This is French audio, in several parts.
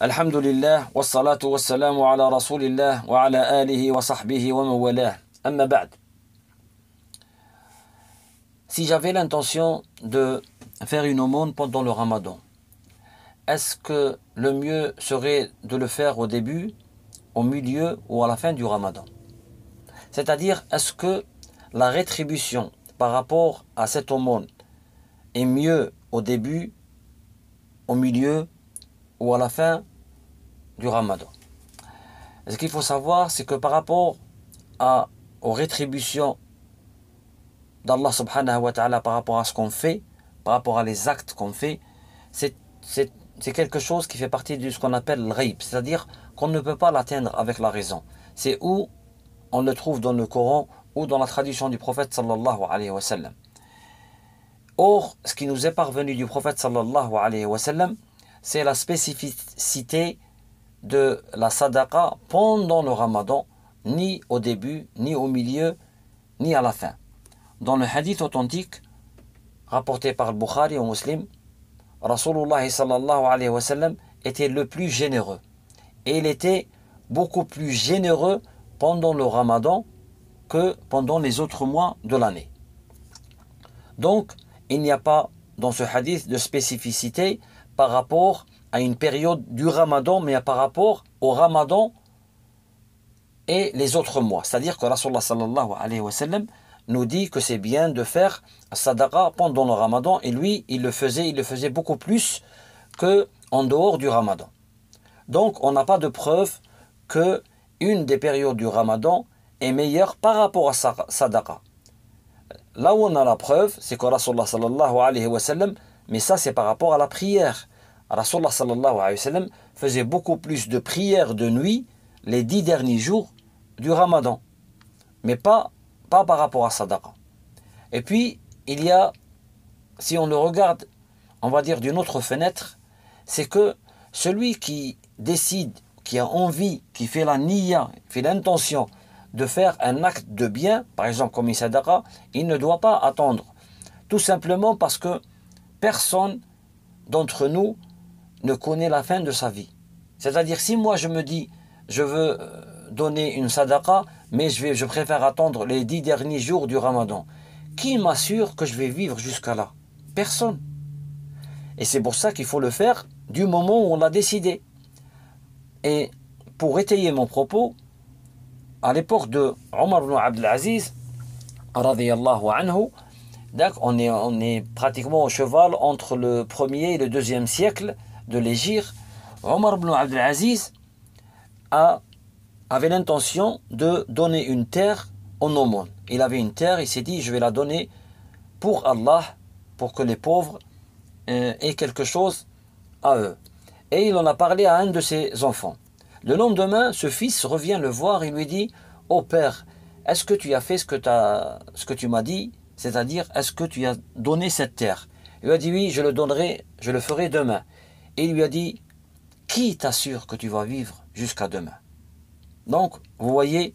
Alhamdulillah, wassalatu wassalamu ala rasulillah wa ala alihi wa sahbihi wa mawalah. Amma ba'd. Si j'avais l'intention de faire une aumône pendant le Ramadan, est-ce que le mieux serait de le faire au début, au milieu ou à la fin du Ramadan? C'est-à-dire, est-ce que la rétribution par rapport à cette aumône est mieux au début, au milieu ou à la fin du Ramadan? Ce qu'il faut savoir, c'est que par rapport aux rétributions d'Allah subhanahu wa ta'ala, par rapport à ce qu'on fait, par rapport à les actes qu'on fait, c'est quelque chose qui fait partie de ce qu'on appelle le ghaib, c'est-à-dire qu'on ne peut pas l'atteindre avec la raison. C'est où on le trouve dans le Coran ou dans la tradition du prophète sallallahu alayhi wa sallam. Or, ce qui nous est parvenu du prophète sallallahu alayhi wa sallam, c'est la spécificité de la sadaqa pendant le Ramadan, ni au début, ni au milieu, ni à la fin. Dans le hadith authentique rapporté par le Bukhari ou Muslim, Rasulullah sallallahu alayhi wa sallam était le plus généreux. Et il était beaucoup plus généreux pendant le Ramadan que pendant les autres mois de l'année. Donc, il n'y a pas dans ce hadith de spécificité par rapport à une période du Ramadan, mais par rapport au Ramadan et les autres mois. C'est-à-dire que Rasulullah sallallahu alayhi wa sallam nous dit que c'est bien de faire sadaqa pendant le Ramadan, et lui, il le faisait beaucoup plus qu'en dehors du Ramadan. Donc, on n'a pas de preuve que une des périodes du Ramadan est meilleure par rapport à sadaqa. Là où on a la preuve, c'est que Rasulullah sallallahu alayhi wa sallam, mais ça c'est par rapport à la prière. Rasulullah sallallahu alayhi wa sallam faisait beaucoup plus de prières de nuit les 10 derniers jours du Ramadan, mais pas par rapport à sadaqa. Et puis, il y a, si on le regarde, on va dire d'une autre fenêtre, c'est que celui qui décide, qui a envie, qui fait la niyya, fait l'intention de faire un acte de bien, par exemple comme une sadaqa, il ne doit pas attendre. Tout simplement parce que personne d'entre nous ne connaît la fin de sa vie. C'est-à-dire, si moi je me dis, je veux donner une sadaqa, mais je préfère attendre les 10 derniers jours du Ramadan, qui m'assure que je vais vivre jusqu'à là? Personne. Et c'est pour ça qu'il faut le faire du moment où on l'a décidé. Et pour étayer mon propos, à l'époque de Omar ibn Abdel Aziz, radiyallahu anhu, on est pratiquement au cheval entre le 1er et le 2e siècle de l'Hégire. Omar ibn Abdel Aziz avait l'intention de donner une terre en aumône. Il avait une terre, il s'est dit, je vais la donner pour Allah, pour que les pauvres aient quelque chose à eux. Et il en a parlé à un de ses enfants. Le lendemain, ce fils revient le voir et lui dit, « Oh père, est-ce que tu as fait ce que tu m'as dit? C'est-à-dire, est-ce que tu as donné cette terre ?» Il lui a dit, « Oui, je le ferai demain. » Et il lui a dit, « Qui t'assure que tu vas vivre jusqu'à demain ?» Donc, vous voyez,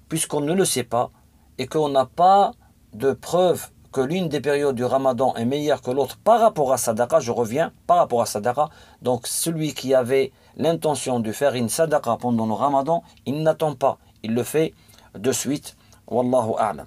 puisqu'on ne le sait pas et qu'on n'a pas de preuve que l'une des périodes du Ramadan est meilleure que l'autre par rapport à sadaqa, je reviens, par rapport à sadaqa, donc celui qui avait l'intention de faire une sadaqa pendant le Ramadan, il n'attend pas, il le fait de suite. Wallahu a'lam.